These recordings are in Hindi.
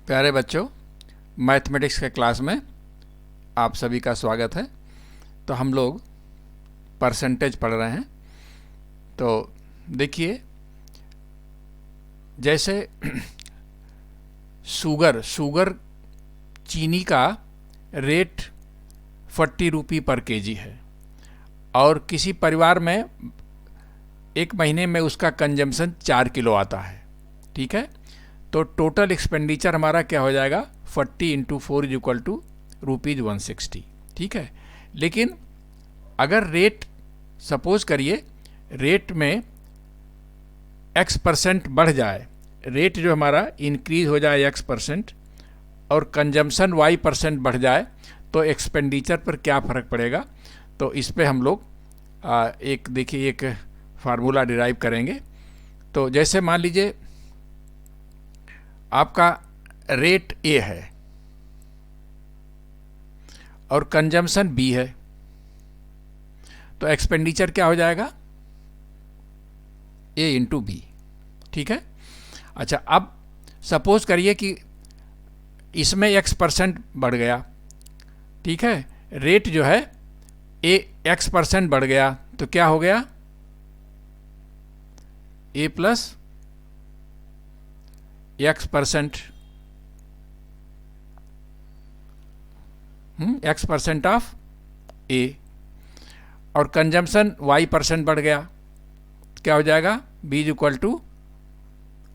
प्यारे बच्चों, मैथमेटिक्स के क्लास में आप सभी का स्वागत है। तो हम लोग परसेंटेज पढ़ रहे हैं। तो देखिए, जैसे शुगर चीनी का रेट 40 रुपये पर केजी है और किसी परिवार में एक महीने में उसका कंजम्पशन 4 किलो आता है। ठीक है, तो टोटल एक्सपेंडिचर हमारा क्या हो जाएगा, 40 × 4 = ₹160। ठीक है, लेकिन अगर रेट सपोज करिए रेट में x% बढ़ जाए, रेट जो हमारा इंक्रीज हो जाए x% और कंजम्पशन y% बढ़ जाए, तो एक्सपेंडिचर पर क्या फ़र्क पड़ेगा। तो इस पे हम लोग एक फार्मूला डिराइव करेंगे। तो जैसे मान लीजिए आपका रेट ए है और कंजम्पशन बी है, तो एक्सपेंडिचर क्या हो जाएगा, ए इंटू बी। ठीक है, अच्छा, अब सपोज करिए कि इसमें x% बढ़ गया। ठीक है, रेट जो है ए x% बढ़ गया, तो क्या हो गया, ए प्लस x%, x% ऑफ ए, और कंजम्पशन y% बढ़ गया, क्या हो जाएगा, b =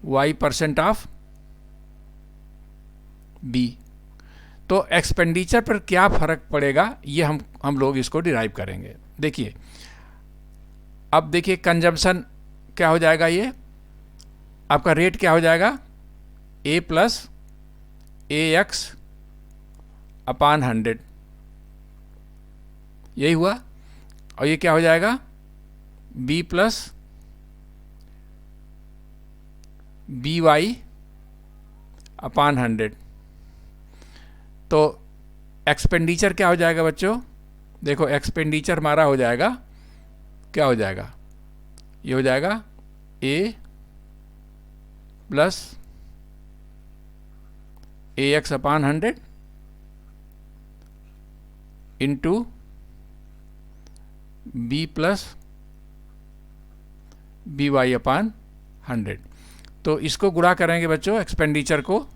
y% ऑफ b। तो एक्सपेंडिचर पर क्या फर्क पड़ेगा, ये हम लोग इसको डिराइव करेंगे। देखिए, अब देखिए कंजम्पशन क्या हो जाएगा, ये आपका रेट क्या हो जाएगा, a प्लस AX/100, यही हुआ। और ये क्या हो जाएगा, b प्लस BY/100। तो एक्सपेंडिचर क्या हो जाएगा बच्चों, देखो एक्सपेंडिचर हमारा हो जाएगा, क्या हो जाएगा, ये हो जाएगा A plus AX/100 into B plus BY/100। तो इसको गुणा करेंगे बच्चों, एक्सपेंडिचर को,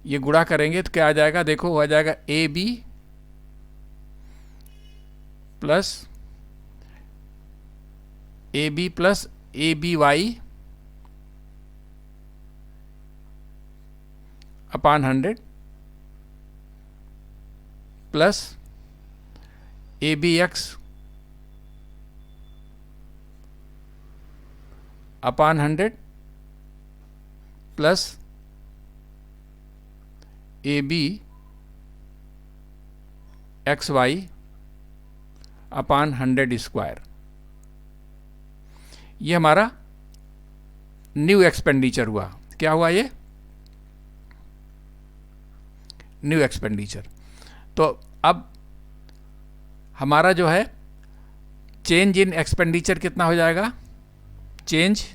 ये गुणा करेंगे तो क्या आ जाएगा, देखो हो जाएगा AB plus ABY/100 plus ABX/100 plus ABXY/100²। ये हमारा न्यू एक्सपेंडिचर हुआ। क्या हुआ, ये न्यू एक्सपेंडिचर। तो अब हमारा जो है चेंज इन एक्सपेंडिचर कितना हो जाएगा, चेंज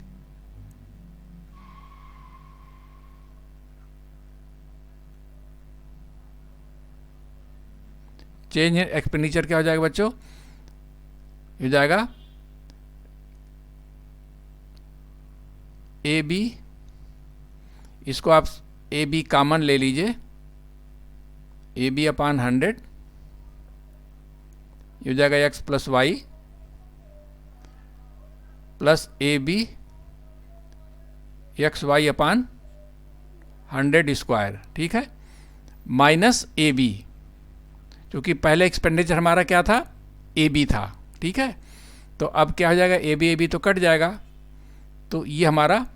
इन एक्सपेंडिचर क्या हो जाएगा बच्चों, हो जाएगा AB, इसको आप AB कॉमन ले लीजिए, AB/100 ये हो जाएगा x plus Y plus ABXY/100²। ठीक है, माइनस AB, क्योंकि पहले एक्सपेंडिचर हमारा क्या था, AB था। ठीक है, तो अब क्या हो जाएगा, AB तो कट जाएगा, तो ये हमारा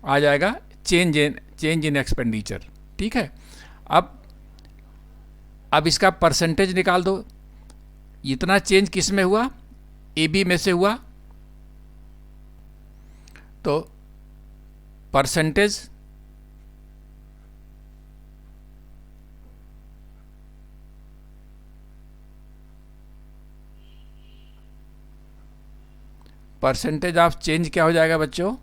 आ जाएगा चेंज इन एक्सपेंडिचर। ठीक है, अब इसका परसेंटेज निकाल दो, इतना चेंज किस में हुआ, AB में से हुआ, तो परसेंटेज परसेंटेज ऑफ चेंज क्या हो जाएगा बच्चों?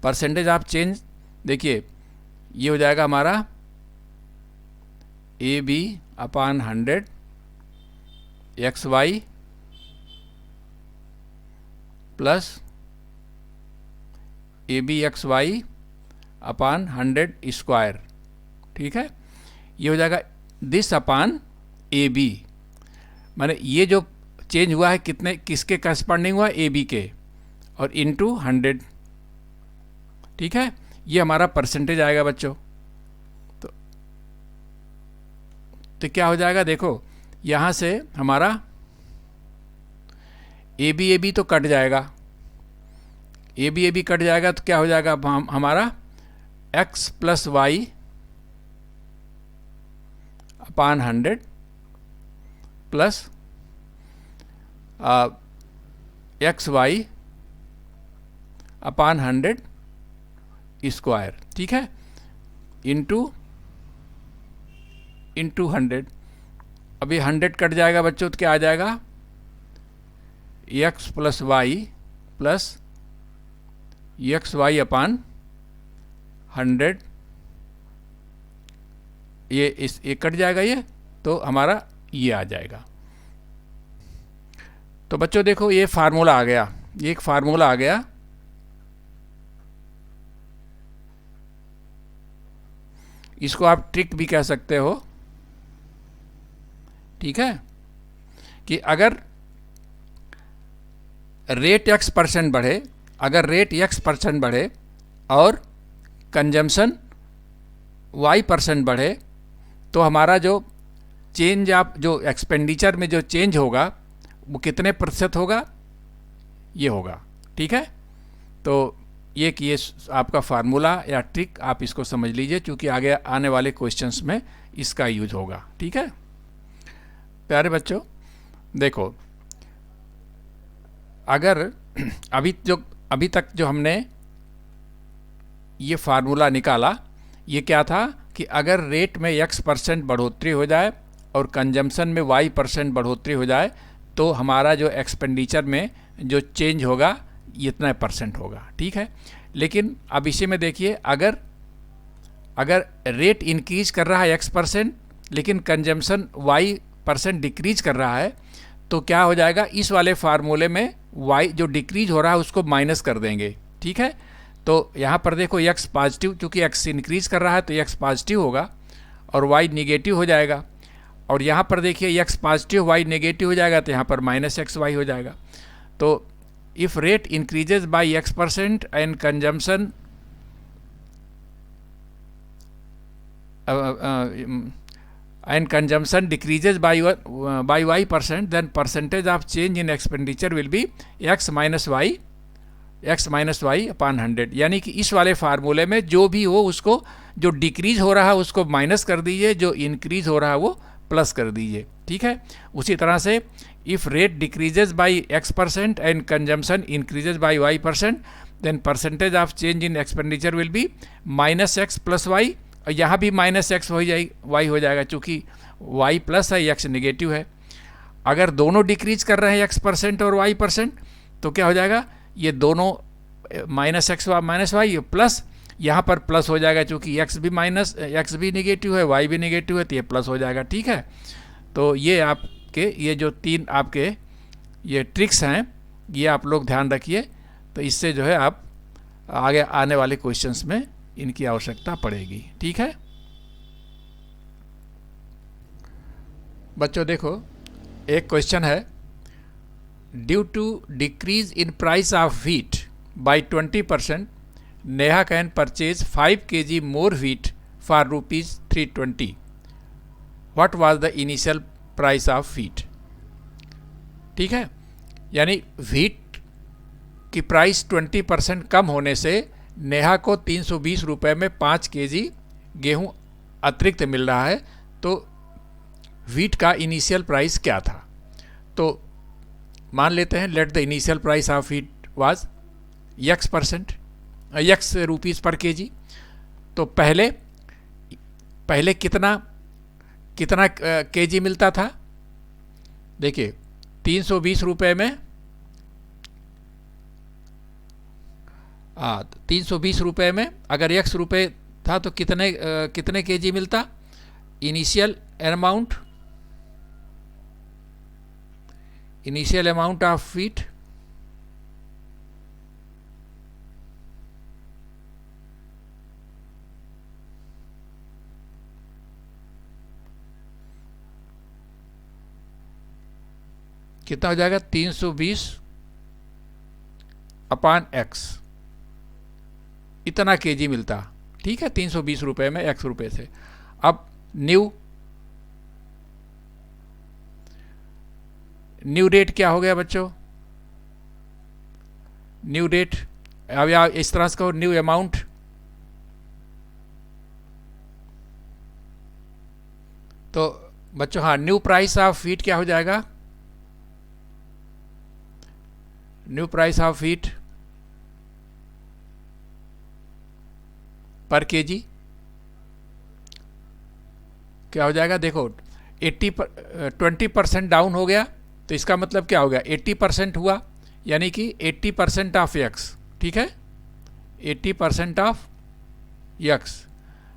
परसेंटेज ऑफ चेंज देखिए ये हो जाएगा हमारा a b upon 100 x y plus a b x Y upon 100 square. ठीक है, ये हो जाएगा दिस अपान ए बी, माने ये जो चेंज हुआ है कितने किसके करस्पॉन्डिंग हुआ? ए बी के, और इनटू 100। ठीक है, ये हमारा परसेंटेज आएगा बच्चों। तो क्या हो जाएगा? देखो यहाँ से हमारा ए बी तो कट जाएगा, ए बी कट जाएगा तो क्या हो जाएगा? हमारा x plus Y upon 100 plus X Y upon 100 square. ठीक है, इंटू 100। अभी 100 कट जाएगा बच्चों तो क्या आ जाएगा? X plus Y plus X Y upon 100, ये कट जाएगा, ये तो हमारा ये आ जाएगा। तो बच्चों देखो ये फार्मूला आ गया, ये एक फार्मूला आ गया। इसको आप ट्रिक भी कह सकते हो। ठीक है, कि अगर रेट x% बढ़े, अगर रेट x% बढ़े और कंजम्पशन y% बढ़े, तो हमारा जो चेंज आप जो एक्सपेंडिचर में जो चेंज होगा वो कितने प्रतिशत होगा? ये होगा। ठीक है, तो ये आपका फार्मूला या ट्रिक आप इसको समझ लीजिए, क्योंकि आगे आने वाले क्वेश्चंस में इसका यूज होगा। ठीक है प्यारे बच्चों, देखो अगर अभी तक जो हमने ये फार्मूला निकाला, ये क्या था कि अगर रेट में x% बढ़ोतरी हो जाए और कंजम्पशन में y% बढ़ोतरी हो जाए तो हमारा जो एक्सपेंडिचर में जो चेंज होगा इतना % होगा। ठीक है, लेकिन अब इसी में देखिए अगर रेट इंक्रीज कर रहा है x% लेकिन कंजम्पशन y% डिक्रीज कर रहा है, तो क्या हो जाएगा? इस वाले फार्मूले में y जो डिक्रीज हो रहा है उसको माइनस कर देंगे। ठीक है, तो यहाँ पर देखो x पॉजिटिव, क्योंकि x इंक्रीज कर रहा है तो x पॉजिटिव होगा और y निगेटिव हो जाएगा। और यहाँ पर देखिए x पॉजिटिव y नेगेटिव हो जाएगा, तो यहाँ पर -xy हो जाएगा। तो if rate increases by x% and consumption and consumption decreases by y%, then percentage of change in expenditure will be x minus y upon 100। यानी कि इस वाले फार्मूले में जो भी हो उसको, जो डिक्रीज हो रहा है उसको माइनस कर दीजिए, जो इंक्रीज हो रहा है वो प्लस कर दीजिए। ठीक है, उसी तरह से if rate decreases by x% and consumption increases by y%, then percentage of change in expenditure will be -x plus y, और यहाँ भी -x y हो जाएगा, चूँकि y प्लस है x नेगेटिव है। अगर दोनों डिक्रीज कर रहे हैं x% और y%, तो क्या हो जाएगा? ये दोनों -x y प्लस यहाँ पर प्लस हो जाएगा, चूँकि x भी नेगेटिव है, y भी नेगेटिव है, तो ये प्लस हो जाएगा। ठीक है, तो ये आपके ये जो 3 आपके ये ट्रिक्स हैं ये आप लोग ध्यान रखिए, तो इससे जो है आप आगे आने वाले क्वेश्चंस में इनकी आवश्यकता पड़ेगी। ठीक है बच्चों, देखो एक क्वेश्चन है, due to decrease in price of wheat by 20%, Neha can purchase 5 kg more wheat for ₹320। What was the initial price of wheat? ठीक है, यानी व्हीट की प्राइस 20% कम होने से नेहा को 320 रुपये में 5 kg गेहूं अतिरिक्त मिल रहा है, तो व्हीट का इनिशियल प्राइस क्या था? तो मान लेते हैं let the initial price of wheat was x rupees पर kg। तो पहले कितना kg मिलता था? देखिए 320 रुपये में 320 रुपये में अगर x रुपये था तो कितने केजी मिलता? इनिशियल अमाउंट ऑफ फीट कितना हो जाएगा? 320 अपान x, इतना केजी मिलता। ठीक है, 320 रुपये में x रुपये से। अब न्यू रेट क्या हो गया बच्चों? न्यू रेट, अब या इस तरह से कहो, न्यू अमाउंट। तो बच्चों हाँ, न्यू प्राइस ऑफ फीट क्या हो जाएगा? न्यू प्राइस ऑफ फीट पर केजी क्या हो जाएगा? देखो 20% डाउन हो गया, तो इसका मतलब क्या हो गया? 80% हुआ, यानी कि 80% ऑफ x। ठीक है, 80% of x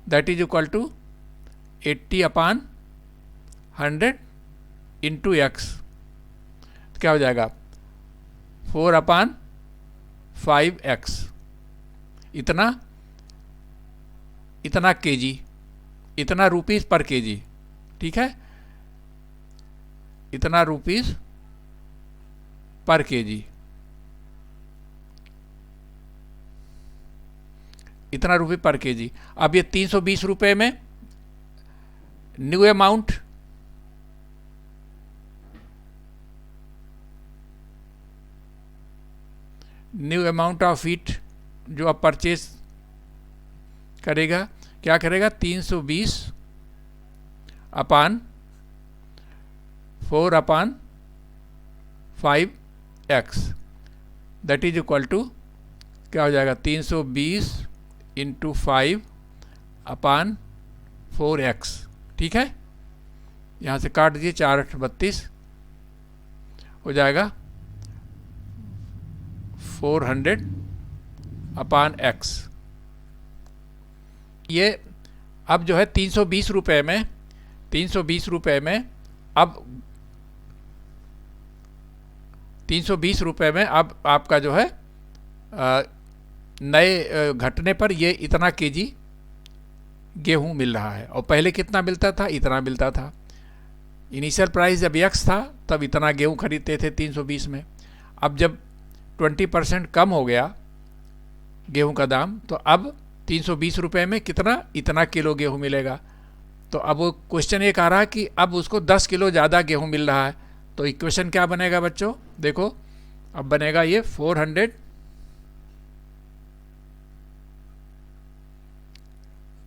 that is equal to 80 upon 100 into x। क्या हो जाएगा? 4 अपान 5x, इतना केजी, इतना रुपीस पर केजी। ठीक है, इतना रुपीस पर केजी, इतना रुपये पर केजी। अब ये 320 रुपये में न्यू अमाउंट, ऑफ फीट जो आप परचेज करेगा, क्या करेगा? 320 upon 4 upon 5x that is equal to क्या हो जाएगा? 320 इंटू 5 अपान 4x। ठीक है, यहाँ से काट दीजिए, 4 8 32 हो जाएगा 400 अपान x। ये अब जो है 320 रुपये में अब 320 रुपये में अब आपका जो है नए घटने पर ये इतना केजी गेहूं मिल रहा है। और पहले कितना मिलता था? इतना मिलता था। इनिशियल प्राइस जब x था तब इतना गेहूं खरीदते थे 320 में। अब जब 20% कम हो गया गेहूं का दाम, तो अब 320 रुपये में इतना किलो गेहूं मिलेगा। तो अब वो क्वेश्चन ये कह रहा है कि अब उसको 10 किलो ज़्यादा गेहूं मिल रहा है। तो इक्वेशन क्या बनेगा बच्चों? देखो, अब बनेगा ये 400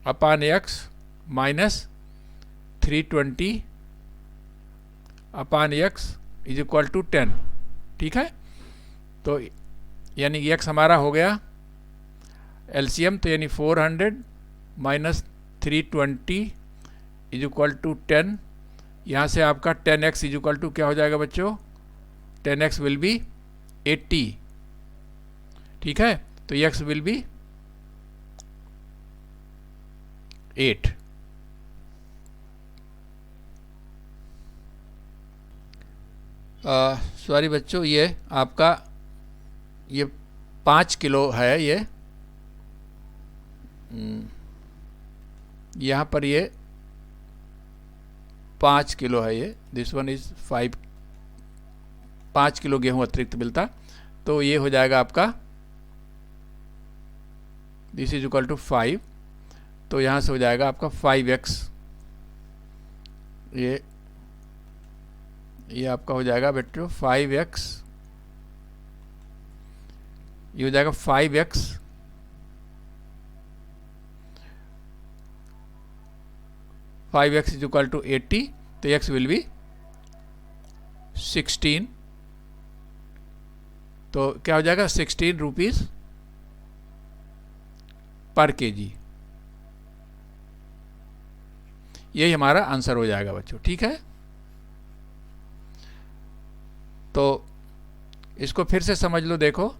upon x minus 320 upon x is equal to 10। ठीक है, तो यानी x हमारा हो गया एलसीएम, तो यानी 400 माइनस 320 इज इक्वल टू 10। यहाँ से आपका 10x इज इक्वल टू क्या हो जाएगा बच्चों? 10x will be 80। ठीक है, तो x विल बी 8। सॉरी बच्चों, ये आपका ये 5 किलो है। ये यहाँ पर ये 5 किलो है। ये दिस वन इज 5 किलो गेहूं अतिरिक्त मिलता, तो ये हो जाएगा आपका दिस इज इक्वल टू 5। तो यहाँ से हो जाएगा आपका 5x। ये आपका हो जाएगा बेटो 5x, ये हो जाएगा 5x 5x is equal to 80, तो x विल बी 16। तो क्या हो जाएगा? 16 रुपीज पर केजी। यही हमारा आंसर हो जाएगा बच्चों। ठीक है, तो इसको फिर से समझ लो। देखो,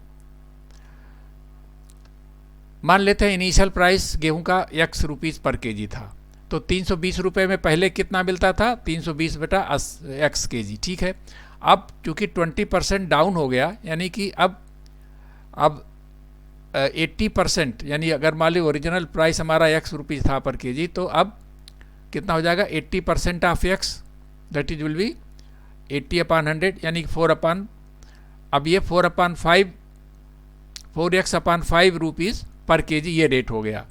मान लेते हैं इनिशियल प्राइस गेहूं का x रुपीज़ पर केजी था, तो 320 रुपये में पहले कितना मिलता था, 320 बटा x केजी, ठीक है। अब चूंकि 20% डाउन हो गया, यानी कि अब 80%, यानी अगर मान ली ओरिजिनल प्राइस हमारा x रुपीज़ था पर केजी, तो अब कितना हो जाएगा, 80% of x, that is will be 80/100, यानी 4 अब ये 4x/5 रुपीज़ पर केजी ये रेट हो गया।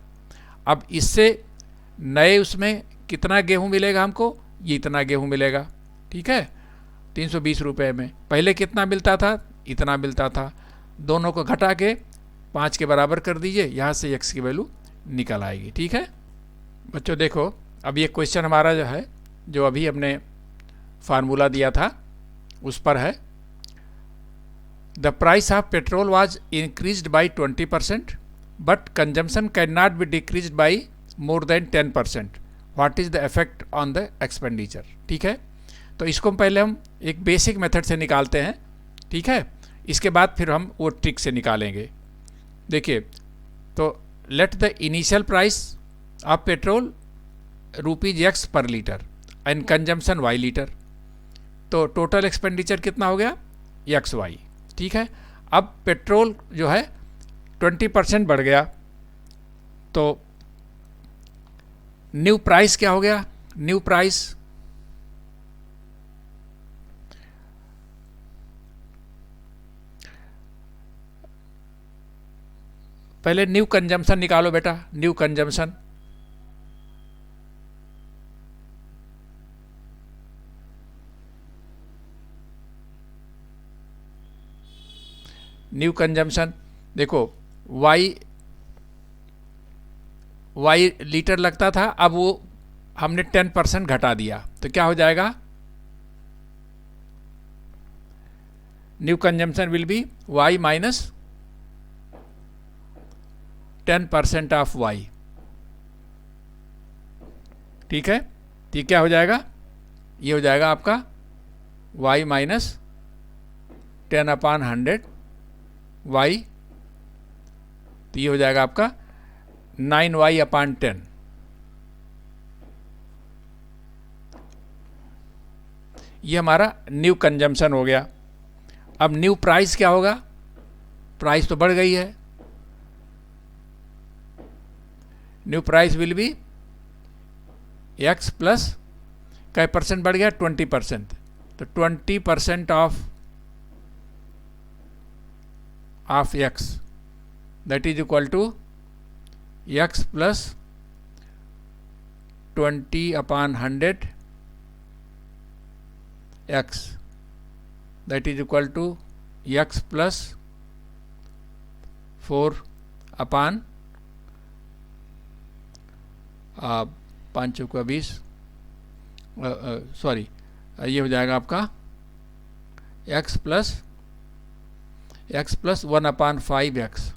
अब इससे नए उसमें कितना गेहूं मिलेगा हमको, ये इतना गेहूं मिलेगा, ठीक है, 320 रुपये में। पहले कितना मिलता था, इतना मिलता था। दोनों को घटा के 5 के बराबर कर दीजिए, यहाँ से x की वैल्यू निकल आएगी, ठीक है। बच्चों देखो, अब ये क्वेश्चन हमारा जो है, जो अभी हमने फार्मूला दिया था उस पर है। The price of petrol was increased by 20%, but consumption can not be decreased by more than 10%। What is the effect on the expenditure, ठीक है। तो इसको पहले हम एक बेसिक मेथड से निकालते हैं, ठीक है। इसके बाद फिर हम वो ट्रिक से निकालेंगे। देखिए, तो let the initial price of petrol ₹x पर litre and consumption y litre, तो टोटल एक्सपेंडिचर कितना हो गया, XY, ठीक है। अब पेट्रोल जो है 20% बढ़ गया, तो न्यू प्राइस क्या हो गया, न्यू प्राइस पहले न्यू कंजम्पशन निकालो बेटा, न्यू कंजम्पशन। न्यू कंजम्पशन देखो, y लीटर लगता था, अब वो हमने 10% घटा दिया, तो क्या हो जाएगा, new consumption will be y minus 10% of y, ठीक है। तो ये क्या हो जाएगा, ये हो जाएगा आपका y माइनस 10/100 y, तो ये हो जाएगा आपका 9y/10। ये हमारा न्यू कंजम्पशन हो गया। अब न्यू प्राइस क्या होगा, प्राइस तो बढ़ गई है, new price will be x plus क्या परसेंट बढ़ गया, 20%, तो 20% of x, that is equal to x plus 20/100 x, that is equal to x plus 4/5 चौका 20, सॉरी, ये हो जाएगा आपका x plus 1/5x,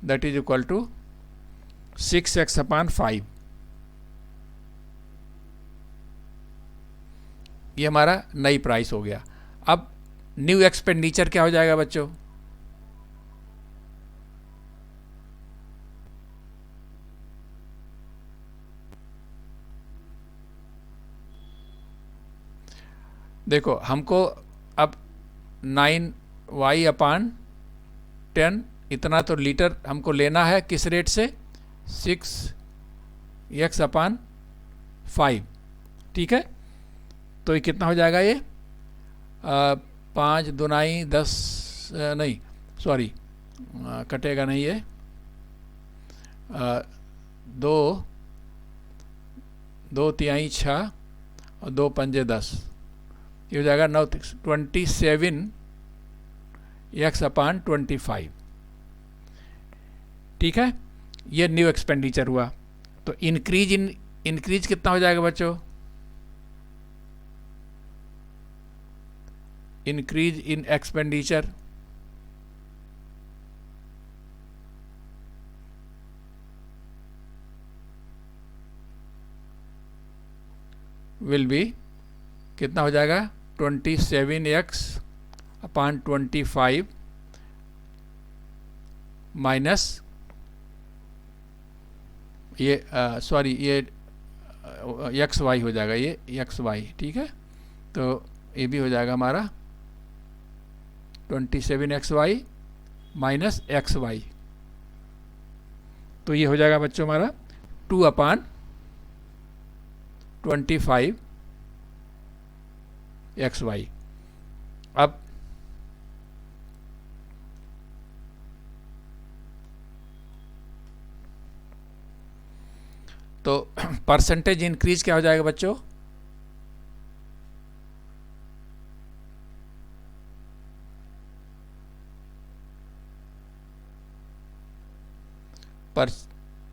that is equal to 6x/5। ये हमारा नई प्राइस हो गया। अब न्यू एक्सपेंडिचर क्या हो जाएगा बच्चों, देखो हमको अब 9y/10 इतना तो लीटर हमको लेना है, किस रेट से, 6x/5, ठीक है। तो ये कितना हो जाएगा, ये 5 दूनाई 10, नहीं सॉरी, कटेगा नहीं ये, 2 तिहाई 6 और 2 पंजे 10, ये हो जाएगा 27x/25, ठीक है। ये न्यू एक्सपेंडिचर हुआ। तो इंक्रीज कितना हो जाएगा बच्चों, increase in expenditure will B कितना हो जाएगा 27x/25 माइनस ये सॉरी ये एक्स वाई हो जाएगा, ये एक्स वाई, ठीक है। तो ये भी हो जाएगा हमारा 27xy माइनस एक्स वाई। तो ये हो जाएगा बच्चों हमारा 2/25xy। अब तो परसेंटेज इंक्रीज क्या हो जाएगा बच्चों,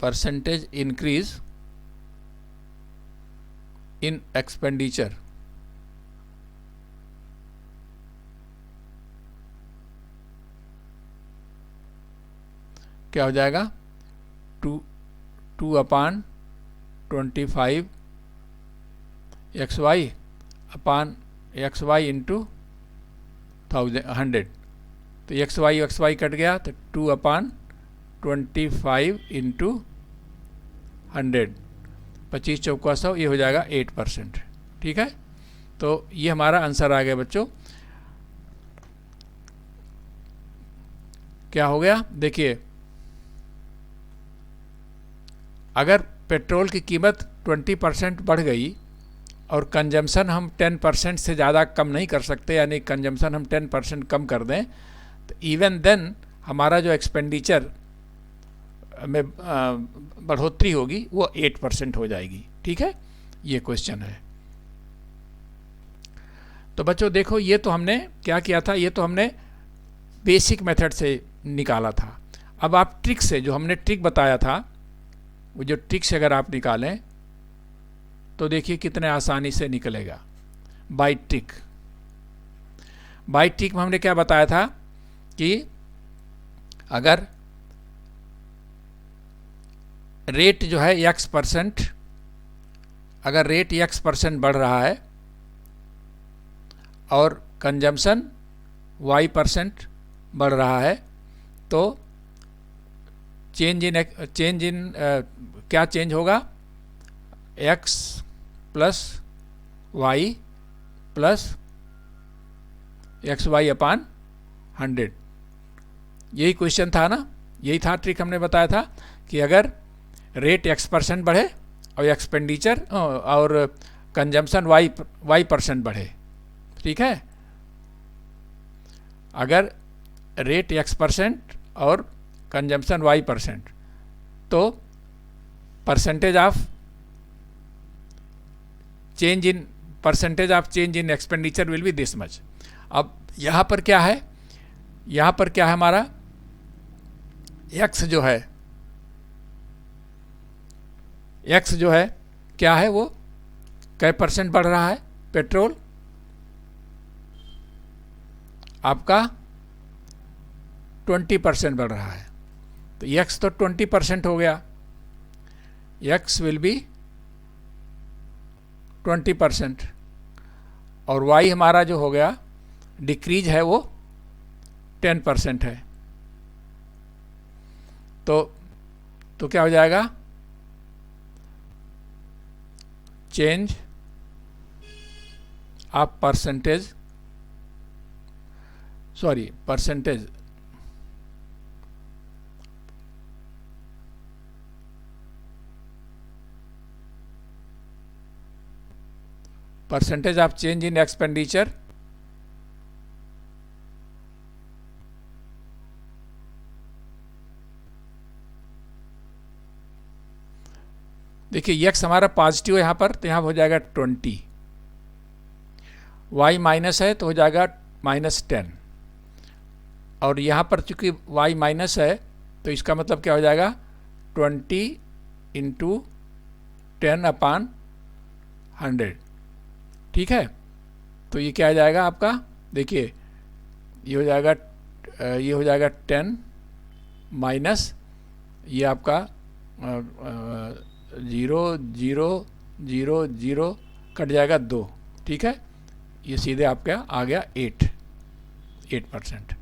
परसेंटेज इंक्रीज इन एक्सपेंडिचर क्या हो जाएगा 2/25xy/xy इंटू 100। तो xy कट गया तो 2/25 इंटू 100, 25 चौका 100, ये हो जाएगा 8%, ठीक है। तो ये हमारा आंसर आ गया बच्चों। क्या हो गया देखिए, अगर पेट्रोल की कीमत 20% बढ़ गई और कंजम्पशन हम 10% से ज़्यादा कम नहीं कर सकते, यानी कंजम्पशन हम 10% कम कर दें, तो इवन देन हमारा जो एक्सपेंडिचर में बढ़ोतरी होगी वो 8% हो जाएगी, ठीक है। ये क्वेश्चन है। तो बच्चों देखो, ये तो हमने क्या किया था, ये तो हमने बेसिक मेथड से निकाला था। अब आप ट्रिक से, जो हमने ट्रिक बताया था, वो जो ट्रिक से अगर आप निकालें तो देखिए कितने आसानी से निकलेगा। बाय ट्रिक, बाय ट्रिक में हमने क्या बताया था कि अगर रेट जो है x%, अगर रेट x% बढ़ रहा है और कंजम्पशन y% बढ़ रहा है, तो चेंज इन क्या चेंज होगा, x plus Y plus XY/100। यही क्वेश्चन था ना, यही था ट्रिक हमने बताया था कि अगर रेट x% बढ़े और एक्सपेंडिचर और कंजम्पशन y% बढ़े, ठीक है। अगर रेट x% और कंजम्पशन y%, तो percentage of change in expenditure will B this much. अब यहाँ पर क्या है, यहाँ पर क्या है हमारा x जो है, x जो है क्या है, वो कै % बढ़ रहा है पेट्रोल आपका 20% बढ़ रहा है। तो x तो 20% हो गया, x विल बी 20%, और y हमारा जो हो गया डिक्रीज है वो 10% है। तो क्या हो जाएगा, change of percentage of change in expenditure देखिए x हमारा पॉजिटिव है यहाँ पर, तो यहाँ हो जाएगा 20, y माइनस है तो हो जाएगा -10, और यहाँ पर चूंकि y माइनस है तो इसका मतलब क्या हो जाएगा 20 इंटू 10/100, ठीक है। तो ये क्या आ जाएगा आपका, देखिए ये हो जाएगा 10 माइनस ये आपका 0 0 0 0 कट जाएगा 2, ठीक है। ये सीधे आपका आ गया 8%।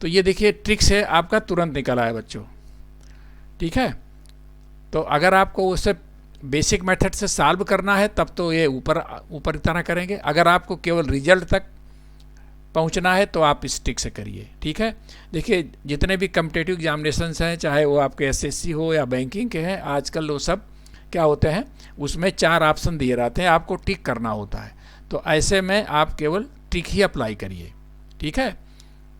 तो ये देखिए ट्रिक से आपका तुरंत निकल आया बच्चों, ठीक है। तो अगर आपको उससे बेसिक मेथड से सॉल्व करना है तब तो ये ऊपर की तरह करेंगे, अगर आपको केवल रिजल्ट तक पहुंचना है तो आप इस ट्रिक से करिए, ठीक है। देखिए जितने भी कम्पिटेटिव एग्जामिनेशंस हैं, चाहे वो आपके एसएससी हो या बैंकिंग के हैं, आजकल वो सब क्या होते हैं, उसमें 4 ऑप्शन दिए रहते हैं, आपको टिक करना होता है। तो ऐसे में आप केवल टिक ही अप्लाई करिए, ठीक है।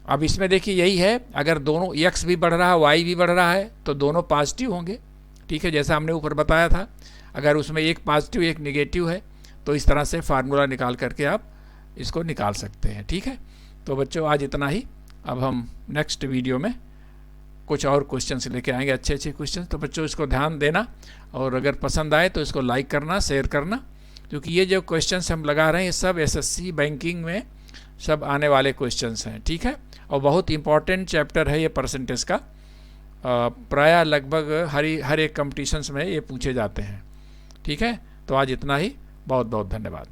अब इसमें देखिए यही है, अगर दोनों x भी बढ़ रहा है y भी बढ़ रहा है तो दोनों पॉजिटिव होंगे, ठीक है, जैसा हमने ऊपर बताया था। अगर उसमें एक पॉजिटिव एक नेगेटिव है तो इस तरह से फार्मूला निकाल करके आप इसको निकाल सकते हैं, ठीक है। तो बच्चों आज इतना ही, अब हम नेक्स्ट वीडियो में कुछ और क्वेश्चंस लेके आएंगे, अच्छे अच्छे क्वेश्चन। तो बच्चों इसको ध्यान देना, और अगर पसंद आए तो इसको लाइक करना, शेयर करना, क्योंकि ये जो क्वेश्चंस हम लगा रहे हैं ये सब एसएससी बैंकिंग में सब आने वाले क्वेश्चंस हैं, ठीक है। और बहुत इंपॉर्टेंट चैप्टर है ये परसेंटेज का, प्रायः लगभग हर एक कंपटीशंस में ये पूछे जाते हैं, ठीक है। तो आज इतना ही, बहुत बहुत धन्यवाद।